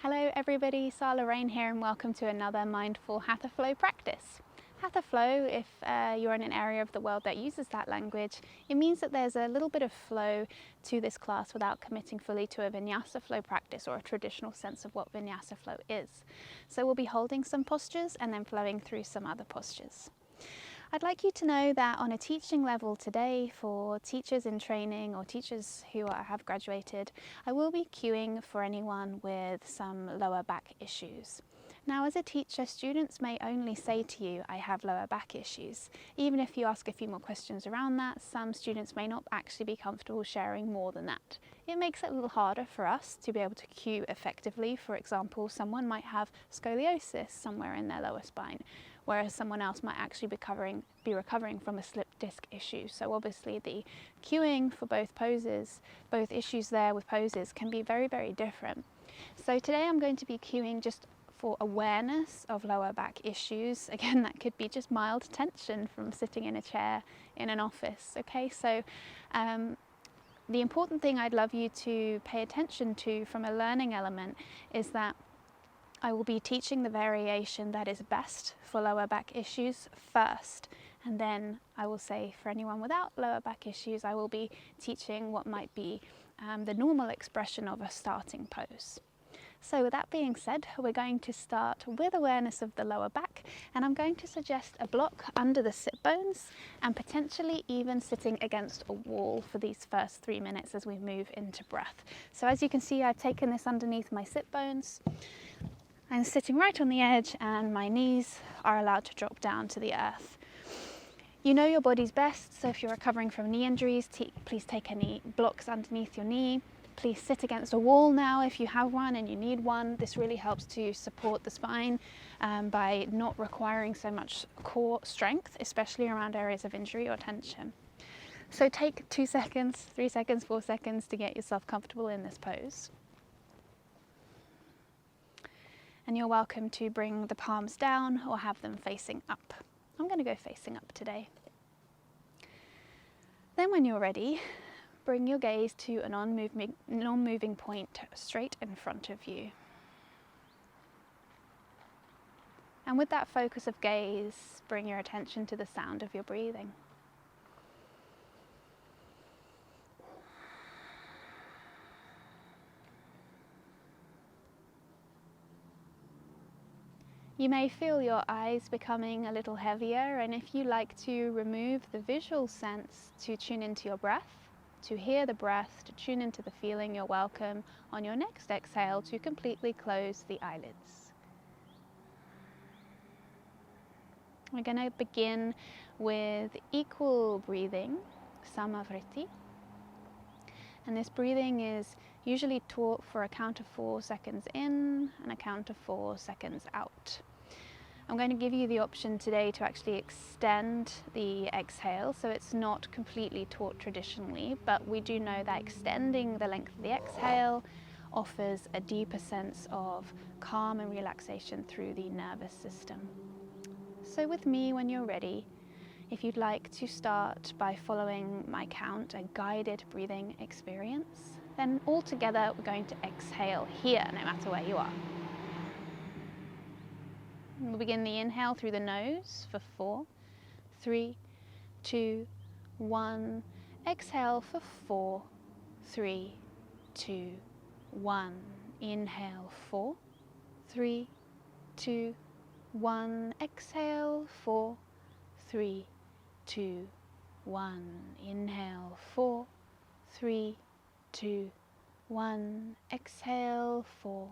Hello everybody, Salla here and welcome to another mindful Hatha flow practice. Hatha flow, if you're in an area of the world that uses that language, it means that there's a little bit of flow to this class without committing fully to a vinyasa flow practice or a traditional sense of what vinyasa flow is. So we'll be holding some postures and then flowing through some other postures. I'd like you to know that on a teaching level today, for teachers in training or teachers who have graduated, I will be cueing for anyone with some lower back issues. Now, as a teacher, students may only say to you, I have lower back issues. Even if you ask a few more questions around that, some students may not actually be comfortable sharing more than that. It makes it a little harder for us to be able to cue effectively. For example, someone might have scoliosis somewhere in their lower spine, whereas someone else might actually be recovering from a slip disc issue. So obviously the cueing for both poses, both issues there with poses, can be very, very different. So today I'm going to be cueing just for awareness of lower back issues. Again, that could be just mild tension from sitting in a chair in an office. Okay, so the important thing I'd love you to pay attention to from a learning element is that I will be teaching the variation that is best for lower back issues first, and then I will say for anyone without lower back issues, I will be teaching what might be the normal expression of a starting pose. So with that being said, we're going to start with awareness of the lower back, and I'm going to suggest a block under the sit bones and potentially even sitting against a wall for these first 3 minutes as we move into breath. So as you can see, I've taken this underneath my sit bones. I'm sitting right on the edge and my knees are allowed to drop down to the earth. You know your body's best, so if you're recovering from knee injuries, please take any blocks underneath your knee. Please sit against a wall now if you have one and you need one. This really helps to support the spine by not requiring so much core strength, especially around areas of injury or tension. So take 2 seconds, 3 seconds, 4 seconds to get yourself comfortable in this pose. And you're welcome to bring the palms down or have them facing up. I'm going to go facing up today. Then when you're ready, bring your gaze to a non-moving point straight in front of you. And with that focus of gaze, bring your attention to the sound of your breathing. You may feel your eyes becoming a little heavier, and if you like to remove the visual sense to tune into your breath, to hear the breath, to tune into the feeling, you're welcome on your next exhale to completely close the eyelids. We're going to begin with equal breathing, samavriti. And this breathing is usually taught for a count of 4 seconds in and a count of 4 seconds out. I'm going to give you the option today to actually extend the exhale, so it's not completely taught traditionally, but we do know that extending the length of the exhale offers a deeper sense of calm and relaxation through the nervous system. So with me, when you're ready, if you'd like to start by following my count, a guided breathing experience, then all together we're going to exhale here, no matter where you are. We'll begin the inhale through the nose for 4, 3, 2, 1. Exhale for 4, 3, 2, 1. Inhale 4, 3, 2, 1. Exhale 4, 3, 2, 1. Inhale 4, 3, 2, 1. Exhale 4,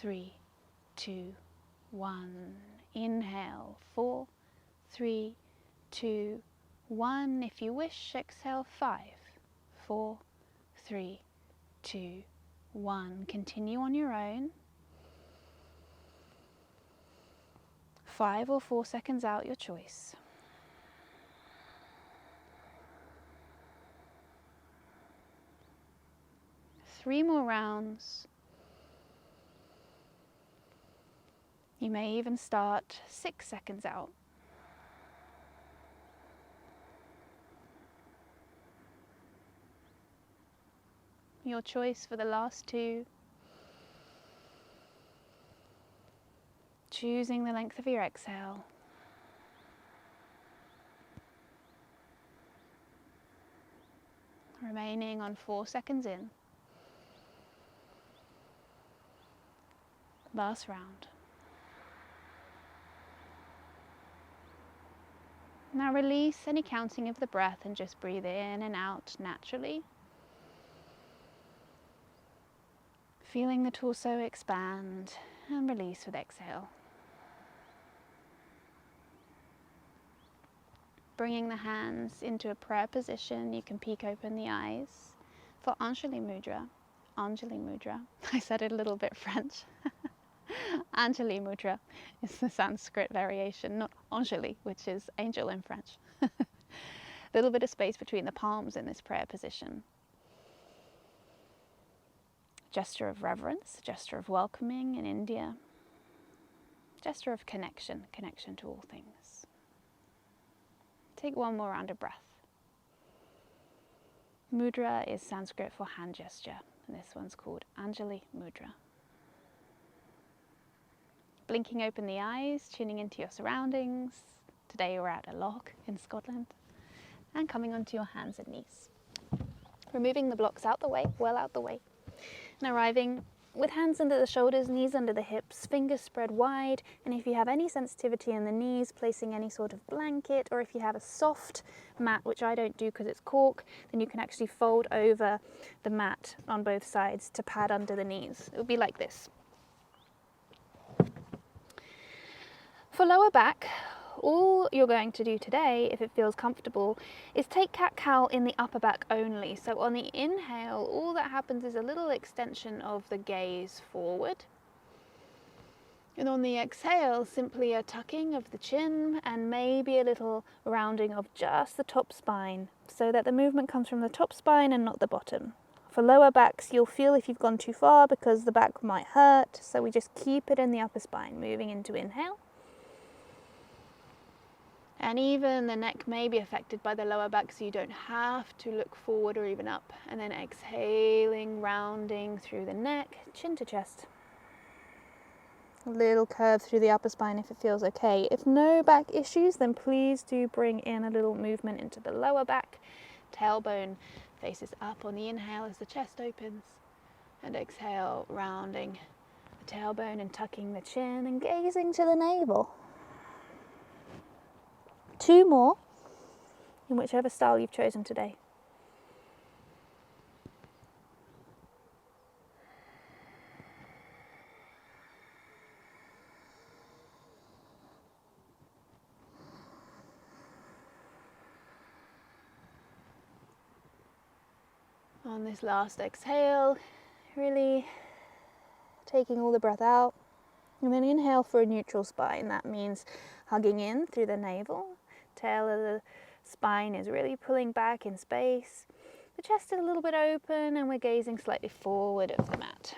3, 2, 1. Inhale 4, 3, 2, 1. If you wish, exhale 5, 4, 3, 2, 1. Continue on your own. 5 or 4 seconds out, your choice. Three more rounds. You may even start 6 seconds out. Your choice for the last 2. choosing the length of your exhale. Remaining on 4 seconds in. Last round. Now release any counting of the breath and just breathe in and out naturally. Feeling the torso expand and release with exhale. Bringing the hands into a prayer position, you can peek open the eyes for Anjali Mudra. Anjali Mudra. I said it a little bit French. Anjali Mudra is the Sanskrit variation, not Anjali, which is angel in French. A little bit of space between the palms in this prayer position. Gesture of reverence, gesture of welcoming in India. Gesture of connection, connection to all things. Take one more round of breath. Mudra is Sanskrit for hand gesture, and this one's called Anjali Mudra. Blinking open the eyes, tuning into your surroundings. Today we're at a loch in Scotland. And coming onto your hands and knees. Removing the blocks out the way, well out the way. And arriving with hands under the shoulders, knees under the hips, fingers spread wide. And if you have any sensitivity in the knees, placing any sort of blanket, or if you have a soft mat, which I don't do because it's cork, then you can actually fold over the mat on both sides to pad under the knees. It would be like this. For lower back, all you're going to do today, if it feels comfortable, is take cat-cow in the upper back only. So on the inhale, all that happens is a little extension of the gaze forward. And on the exhale, simply a tucking of the chin and maybe a little rounding of just the top spine, so that the movement comes from the top spine and not the bottom. For lower backs, you'll feel if you've gone too far because the back might hurt. So we just keep it in the upper spine, moving into inhale. And even the neck may be affected by the lower back, so you don't have to look forward or even up. And then exhaling, rounding through the neck, chin to chest. A little curve through the upper spine if it feels okay. If no back issues, then please do bring in a little movement into the lower back. Tailbone faces up on the inhale as the chest opens. And exhale, rounding the tailbone and tucking the chin and gazing to the navel. 2 more, in whichever style you've chosen today. On this last exhale, really taking all the breath out, and then inhale for a neutral spine. That means hugging in through the navel. Tail of the spine is really pulling back in space. The chest is a little bit open and we're gazing slightly forward of the mat.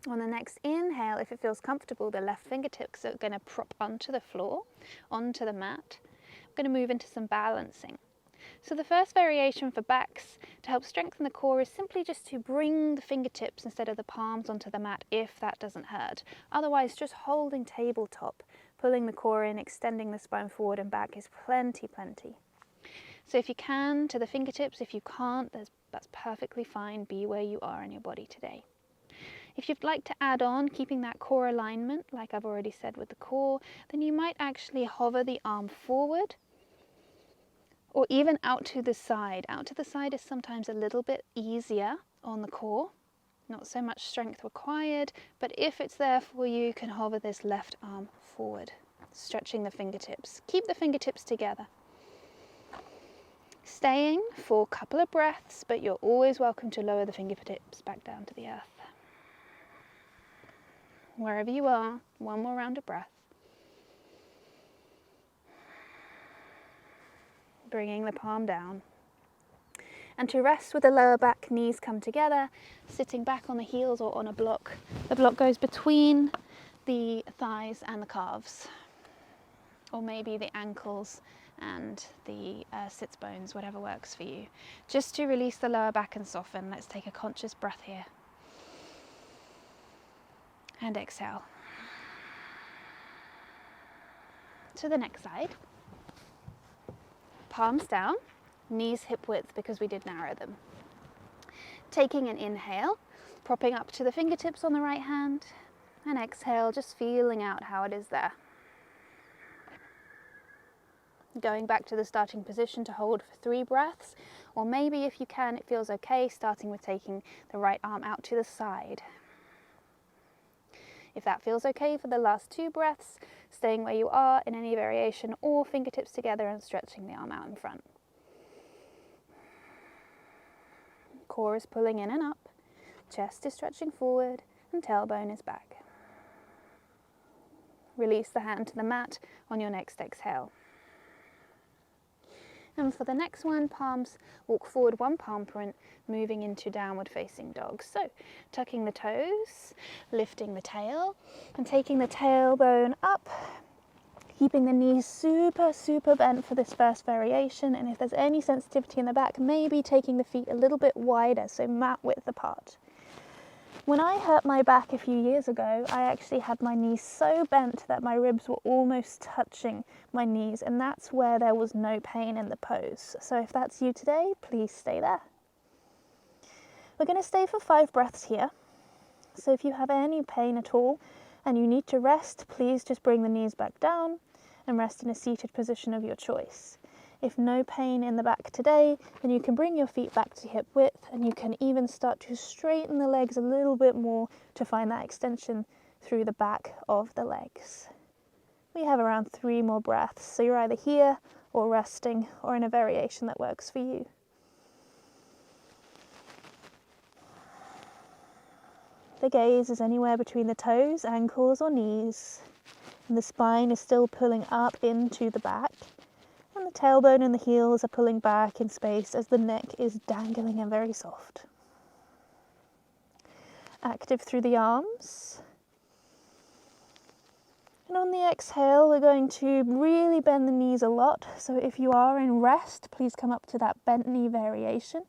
On the next inhale, if it feels comfortable, the left fingertips are going to prop onto the floor, onto the mat. I'm going to move into some balancing. So the first variation for backs to help strengthen the core is simply just to bring the fingertips instead of the palms onto the mat if that doesn't hurt. Otherwise, just holding tabletop, pulling the core in, extending the spine forward and back is plenty. So if you can, to the fingertips. If you can't, that's perfectly fine. Be where you are in your body today. If you'd like to add on, keeping that core alignment, like I've already said with the core, then you might actually hover the arm forward or even out to the side. Out to the side is sometimes a little bit easier on the core. Not so much strength required, but if it's there for you, you can hover this left arm forward, stretching the fingertips. Keep the fingertips together. Staying for a couple of breaths, but you're always welcome to lower the fingertips back down to the earth. Wherever you are, one more round of breath. Bringing the palm down. And to rest with the lower back, knees come together, sitting back on the heels or on a block. The block goes between the thighs and the calves, or maybe the ankles and the sits bones, whatever works for you. Just to release the lower back and soften, let's take a conscious breath here. And exhale. to the next side. Palms down, knees hip width because we did narrow them. Taking an inhale, propping up to the fingertips on the right hand, and exhale, just feeling out how it is there. Going back to the starting position to hold for 3 breaths, or maybe if you can, it feels okay, starting with taking the right arm out to the side. If that feels okay for the last 2 breaths, staying where you are in any variation, or fingertips together and stretching the arm out in front. Core is pulling in and up, chest is stretching forward, and tailbone is back. Release the hand to the mat on your next exhale. And for the next one, palms walk forward, 1 palm print, moving into downward facing dog. So tucking the toes, lifting the tail, and taking the tailbone up, keeping the knees super bent for this first variation. And if there's any sensitivity in the back, maybe taking the feet a little bit wider, so mat width apart. When I hurt my back a few years ago, I actually had my knees so bent that my ribs were almost touching my knees, and that's where there was no pain in the pose. So if that's you today, please stay there. We're going to stay for 5 breaths here. So if you have any pain at all and you need to rest, please just bring the knees back down and rest in a seated position of your choice. If no pain in the back today, then you can bring your feet back to hip width, and you can even start to straighten the legs a little bit more to find that extension through the back of the legs. We have around 3 more breaths, so you're either here or resting or in a variation that works for you. The gaze is anywhere between the toes, ankles or knees, and the spine is still pulling up into the back. And the tailbone and the heels are pulling back in space as the neck is dangling and very soft. Active through the arms. And on the exhale, we're going to really bend the knees a lot. So if you are in rest, please come up to that bent knee variation.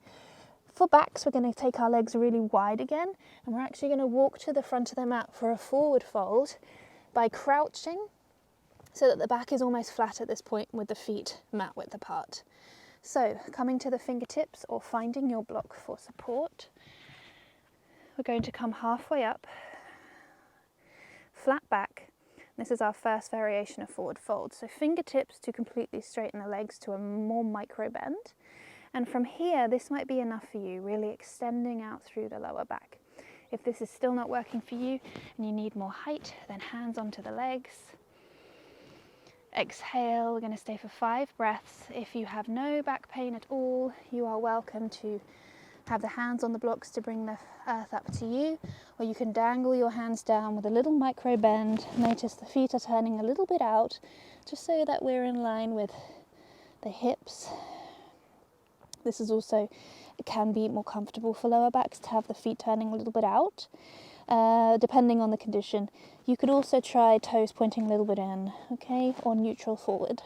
For backs, we're going to take our legs really wide again. And we're actually going to walk to the front of the mat for a forward fold by crouching, so that the back is almost flat at this point with the feet mat width apart. So coming to the fingertips or finding your block for support, we're going to come halfway up, flat back. This is our first variation of forward fold. So fingertips to completely straighten the legs to a more micro bend. And from here, this might be enough for you, really extending out through the lower back. If this is still not working for you and you need more height, then hands onto the legs. Exhale, we're going to stay for 5 breaths. If you have no back pain at all, you are welcome to have the hands on the blocks to bring the earth up to you, or you can dangle your hands down with a little micro bend. Notice the feet are turning a little bit out, just so that we're in line with the hips. This is also, it can be more comfortable for lower backs to have the feet turning a little bit out. Depending on the condition. You could also try toes pointing a little bit in, okay, or neutral forward.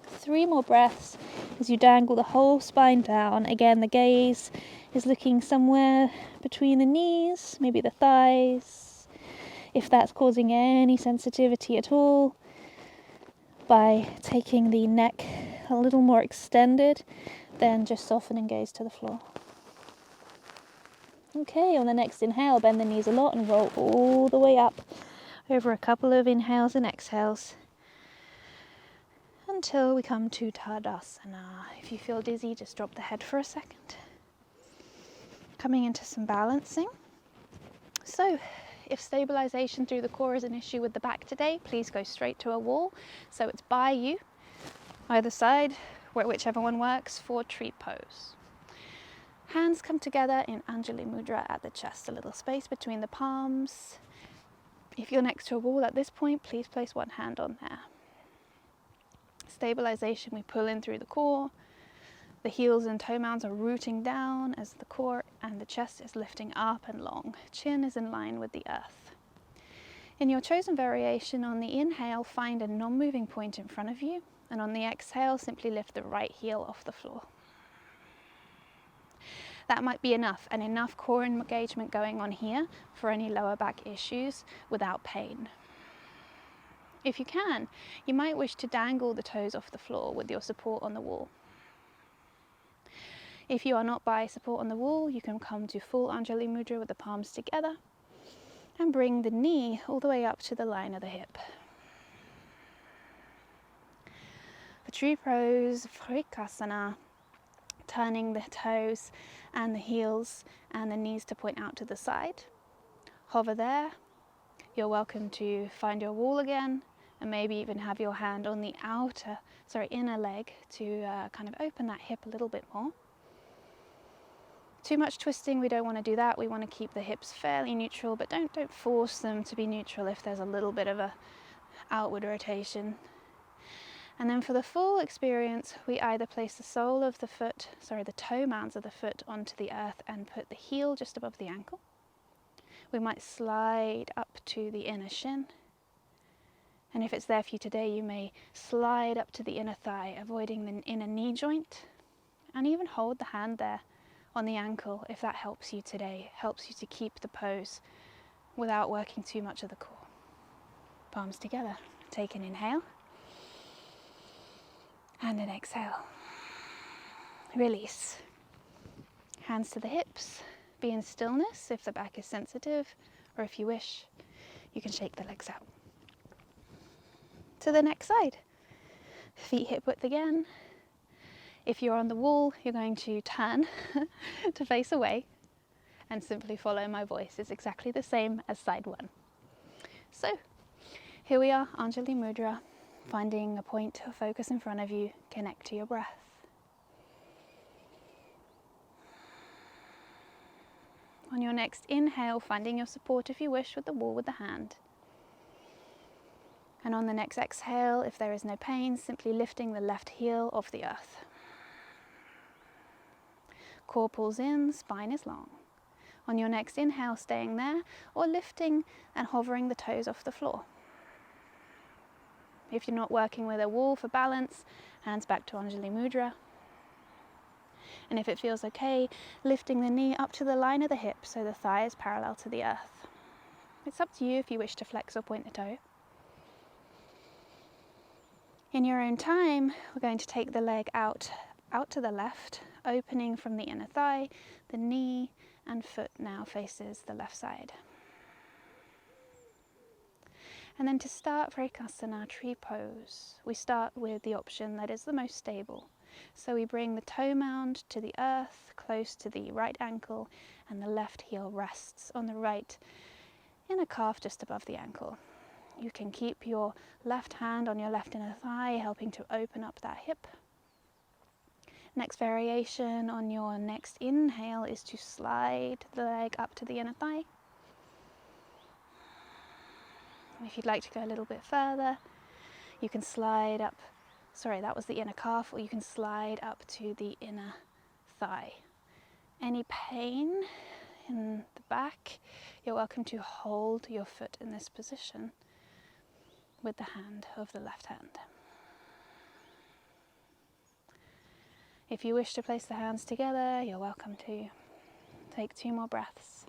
3 more breaths as you dangle the whole spine down. Again, the gaze is looking somewhere between the knees, maybe the thighs. If that's causing any sensitivity at all, by taking the neck a little more extended, then just soften and gaze to the floor. Okay, on the next inhale, bend the knees a lot and roll all the way up over a couple of inhales and exhales until we come to Tadasana. If you feel dizzy, just drop the head for a second. Coming into some balancing. So, if stabilization through the core is an issue with the back today, please go straight to a wall. So it's by you, either side, whichever one works, for treat pose. Hands come together in Anjali Mudra at the chest, a little space between the palms. If you're next to a wall at this point, please place one hand on there. Stabilization, we pull in through the core. The heels and toe mounds are rooting down as the core and the chest is lifting up and long. Chin is in line with the earth. In your chosen variation, on the inhale, find a non-moving point in front of you, and on the exhale, simply lift the right heel off the floor. That might be enough, and enough core engagement going on here for any lower back issues without pain. If you can, you might wish to dangle the toes off the floor with your support on the wall. If you are not by support on the wall, you can come to full Anjali Mudra with the palms together and bring the knee all the way up to the line of the hip. For tree pose, Vrikasana, turning the toes and the heels and the knees to point out to the side. Hover there. You're welcome to find your wall again and maybe even have your hand on the inner leg to kind of open that hip a little bit more. Too much twisting, we don't want to do that. We want to keep the hips fairly neutral, but don't force them to be neutral if there's a little bit of a outward rotation. And then for the full experience, we either place the sole of the foot, the toe mounds of the foot onto the earth and put the heel just above the ankle. We might slide up to the inner shin. And if it's there for you today, you may slide up to the inner thigh, avoiding the inner knee joint, and even hold the hand there on the ankle if that helps you today, helps you to keep the pose without working too much of the core. Palms together. Take an inhale and an exhale. Release. Hands to the hips. Be in stillness if the back is sensitive, or if you wish, you can shake the legs out. To the next side. Feet hip width again. If you're on the wall, you're going to turn to face away and simply follow my voice. It's exactly the same as side one. So here we are, Anjali Mudra, finding a point of focus in front of you. Connect to your breath. On your next inhale, finding your support if you wish with the wall with the hand. And on the next exhale, if there is no pain, simply lifting the left heel off the earth. Core pulls in, spine is long. On your next inhale, staying there or lifting and hovering the toes off the floor. If you're not working with a wall for balance, hands back to Anjali Mudra. And if it feels okay, lifting the knee up to the line of the hip so the thigh is parallel to the earth. It's up to you if you wish to flex or point the toe. In your own time, we're going to take the leg out to the left, opening from the inner thigh. The knee and foot now faces the left side. And then to start Vrikasana, tree pose, we start with the option that is the most stable. So we bring the toe mound to the earth, close to the right ankle, and the left heel rests on the right inner calf just above the ankle. You can keep your left hand on your left inner thigh, helping to open up that hip. Next variation on your next inhale is to slide the leg up to the inner thigh. If you'd like to go a little bit further, you can slide up, that was the inner calf, or you can slide up to the inner thigh. Any pain in the back, you're welcome to hold your foot in this position with the hand of the left hand. If you wish to place the hands together, you're welcome to. Take 2 more breaths.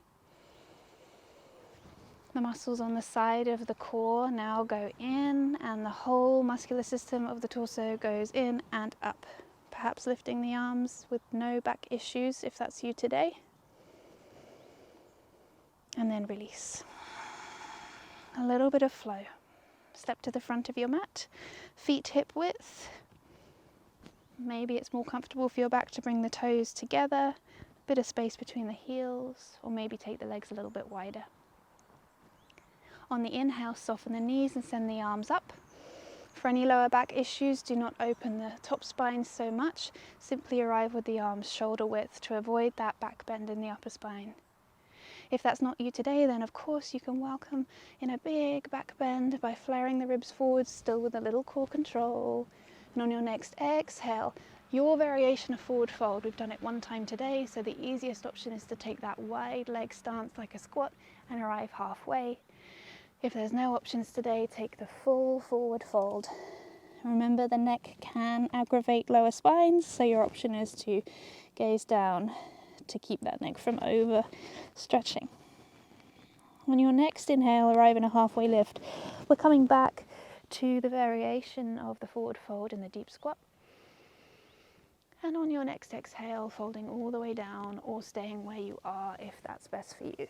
The muscles on the side of the core now go in, and the whole muscular system of the torso goes in and up. Perhaps lifting the arms with no back issues if that's you today. And then release. A little bit of flow. Step to the front of your mat, feet hip width. Maybe it's more comfortable for your back to bring the toes together, a bit of space between the heels, or maybe take the legs a little bit wider. On the inhale, soften the knees and send the arms up. For any lower back issues, do not open the top spine so much. Simply arrive with the arms shoulder width to avoid that back bend in the upper spine. If that's not you today, then of course you can welcome in a big back bend by flaring the ribs forward, still with a little core control. And on your next exhale, your variation of forward fold. We've done it 1 time today, so the easiest option is to take that wide leg stance like a squat and arrive halfway. If there's no options today, take the full forward fold. Remember, the neck can aggravate lower spines, so your option is to gaze down to keep that neck from over stretching. On your next inhale, arrive in a halfway lift. We're coming back to the variation of the forward fold in the deep squat. And on your next exhale, folding all the way down or staying where you are if that's best for you.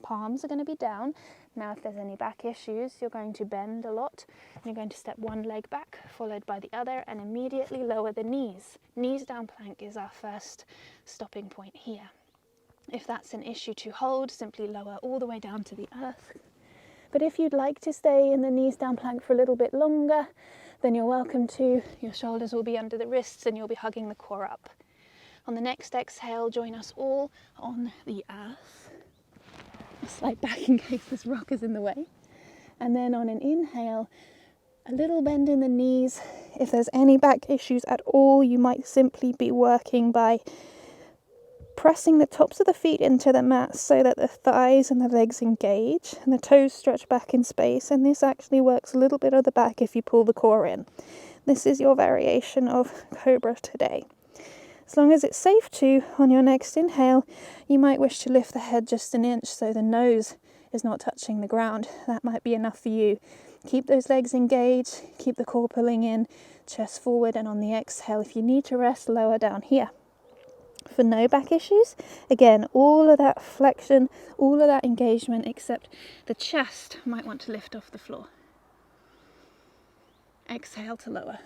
Palms are going to be down. Now if there's any back issues, you're going to bend a lot. You're going to step one leg back, followed by the other, and immediately lower the knees. Knees down plank is our first stopping point here. If that's an issue to hold, simply lower all the way down to the earth. But if you'd like to stay in the knees down plank for a little bit longer, then you're welcome to. Your shoulders will be under the wrists and you'll be hugging the core up. On the next exhale, join us all on the earth. I'll slide back in case this rock is in the way. And then on an inhale, a little bend in the knees. If there's any back issues at all, you might simply be working by pressing the tops of the feet into the mat so that the thighs and the legs engage and the toes stretch back in space, and this actually works a little bit of the back if you pull the core in. This is your variation of Cobra today. As long as it's safe to, on your next inhale, you might wish to lift the head just an inch so the nose is not touching the ground. That might be enough for you. Keep those legs engaged, keep the core pulling in, chest forward, and on the exhale, if you need to rest, lower down here. For no back issues, again, all of that flexion, all of that engagement, except the chest might want to lift off the floor. Exhale to lower.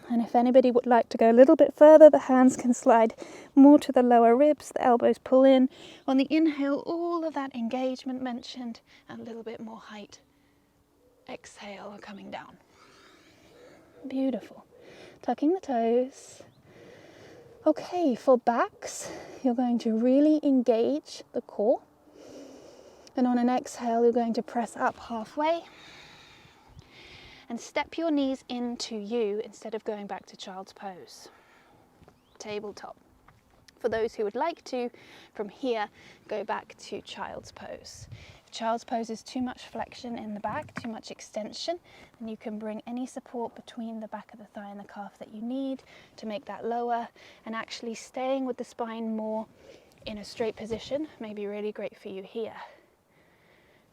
And if anybody would like to go a little bit further, the hands can slide more to the lower ribs, the elbows pull in. On the inhale, all of that engagement mentioned, and a little bit more height. Exhale, coming down. Beautiful. Tucking the toes. Okay, for backs, you're going to really engage the core. And on an exhale, you're going to press up halfway. And step your knees into you instead of going back to child's pose. Tabletop. For those who would like to, from here, go back to child's pose. If child's pose is too much flexion in the back, too much extension, then you can bring any support between the back of the thigh and the calf that you need to make that lower, and actually staying with the spine more in a straight position may be really great for you here.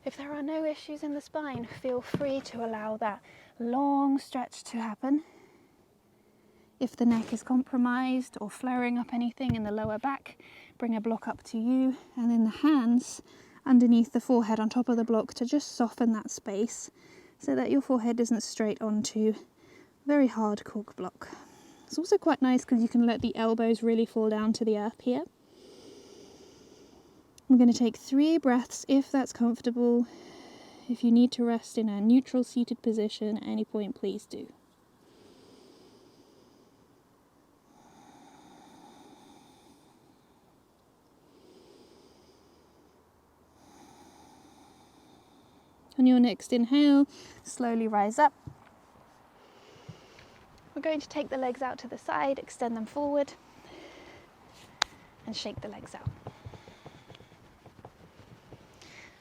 If there are no issues in the spine, feel free to allow that long stretch to happen. If the neck is compromised or flaring up anything in the lower back, bring a block up to you, and then the hands underneath the forehead on top of the block to just soften that space so that your forehead isn't straight onto a very hard cork block. It's also quite nice because you can let the elbows really fall down to the earth here. I'm going to take 3 breaths if that's comfortable. If you need to rest in a neutral seated position at any point, please do. On your next inhale, slowly rise up. We're going to take the legs out to the side, extend them forward, and shake the legs out.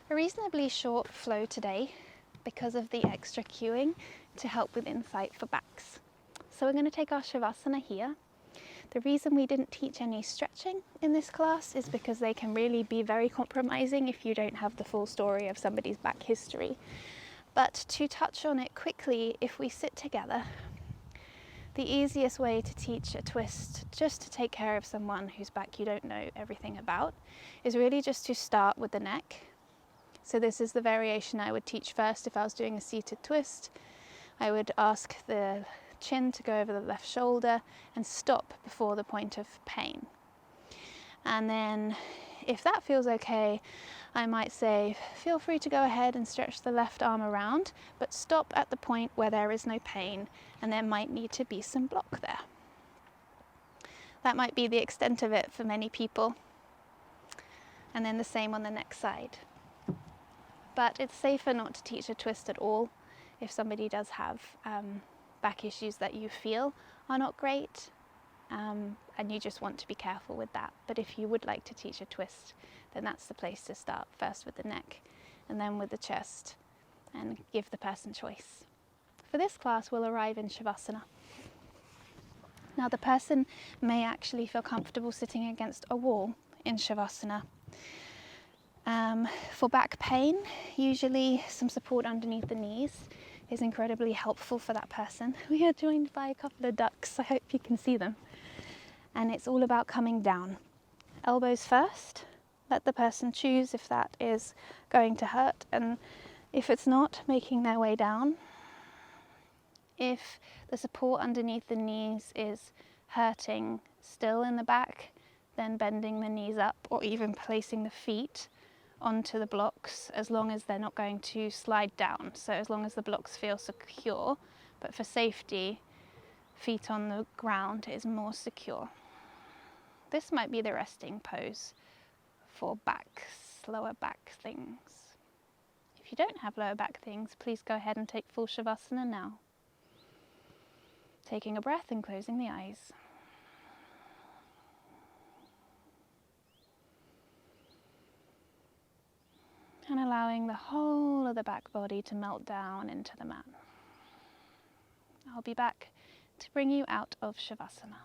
A reasonably short flow today because of the extra cueing to help with insight for backs. So we're going to take our Shavasana here. The reason we didn't teach any stretching in this class is because they can really be very compromising if you don't have the full story of somebody's back history. But to touch on it quickly, if we sit together, the easiest way to teach a twist, just to take care of someone whose back you don't know everything about, is really just to start with the neck. So this is the variation I would teach first if I was doing a seated twist. I would ask the chin to go over the left shoulder and stop before the point of pain. And then if that feels okay, I might say, feel free to go ahead and stretch the left arm around, but stop at the point where there is no pain and there might need to be some block there. That might be the extent of it for many people. And then the same on the next side. But it's safer not to teach a twist at all if somebody does have back issues that you feel are not great, and you just want to be careful with that. But if you would like to teach a twist, then that's the place to start, first with the neck and then with the chest, and give the person choice. For this class, we'll arrive in Shavasana. Now the person may actually feel comfortable sitting against a wall in Shavasana. For back pain, usually some support underneath the knees is incredibly helpful for that person. We are joined by a couple of ducks, I hope you can see them. And it's all about coming down. Elbows first, let the person choose if that is going to hurt, and if it's not, making their way down. If the support underneath the knees is hurting still in the back, then bending the knees up or even placing the feet onto the blocks, as long as they're not going to slide down. So as long as the blocks feel secure, but for safety, feet on the ground is more secure. This might be the resting pose for lower back things. If you don't have lower back things, please go ahead and take full Shavasana now. Taking a breath and closing the eyes. And allowing the whole of the back body to melt down into the mat. I'll be back to bring you out of Shavasana.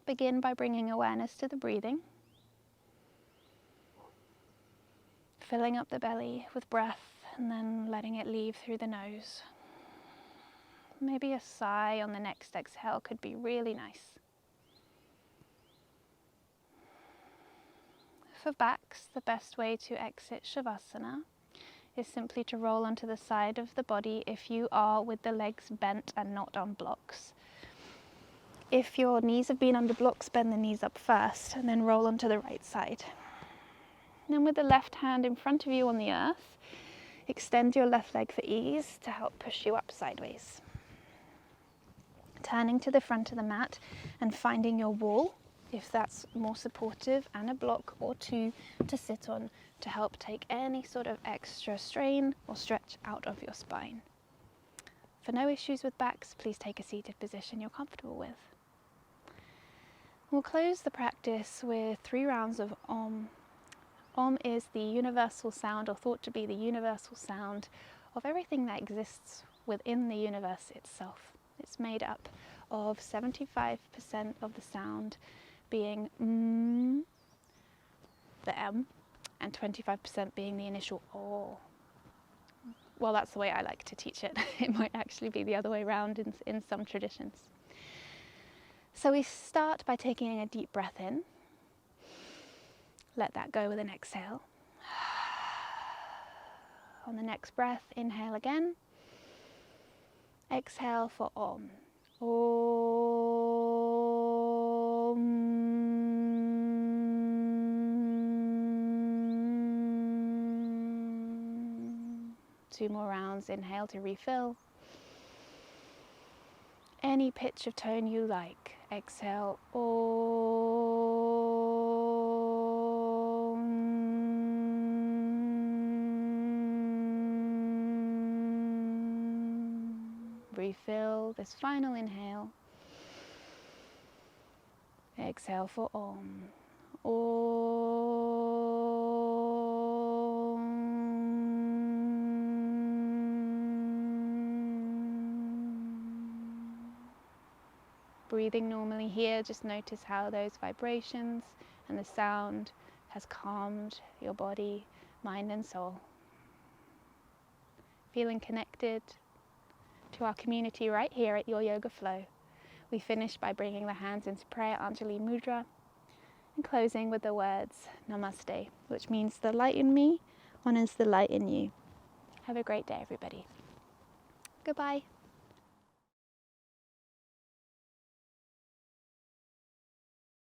Begin by bringing awareness to the breathing, filling up the belly with breath and then letting it leave through the nose. Maybe a sigh on the next exhale could be really nice. For backs, the best way to exit Shavasana is simply to roll onto the side of the body if you are with the legs bent and not on blocks. If your knees have been under blocks, bend the knees up first and then roll onto the right side. Then with the left hand in front of you on the earth, extend your left leg for ease to help push you up sideways. Turning to the front of the mat and finding your wall, if that's more supportive, and a block or two to sit on to help take any sort of extra strain or stretch out of your spine. For no issues with backs, please take a seated position you're comfortable with. We'll close the practice with 3 rounds of Om. Om is the universal sound, or thought to be the universal sound, of everything that exists within the universe itself. It's made up of 75% of the sound being the M, and 25% being the initial O. Well, that's the way I like to teach it. It might actually be the other way around in some traditions. So we start by taking a deep breath in. Let that go with an exhale. On the next breath, inhale again. Exhale for Om. Om. 2 more rounds. Inhale to refill. Any pitch of tone you like. Exhale. Om. Refill this final inhale. Exhale for Om. Breathing normally here, just notice how those vibrations and the sound has calmed your body, mind and soul. Feeling connected to our community right here at Your Yoga Flow. We finish by bringing the hands into prayer, Anjali Mudra, And closing with the words Namaste, which means the light in me honours the light in you. Have a great day, everybody. Goodbye.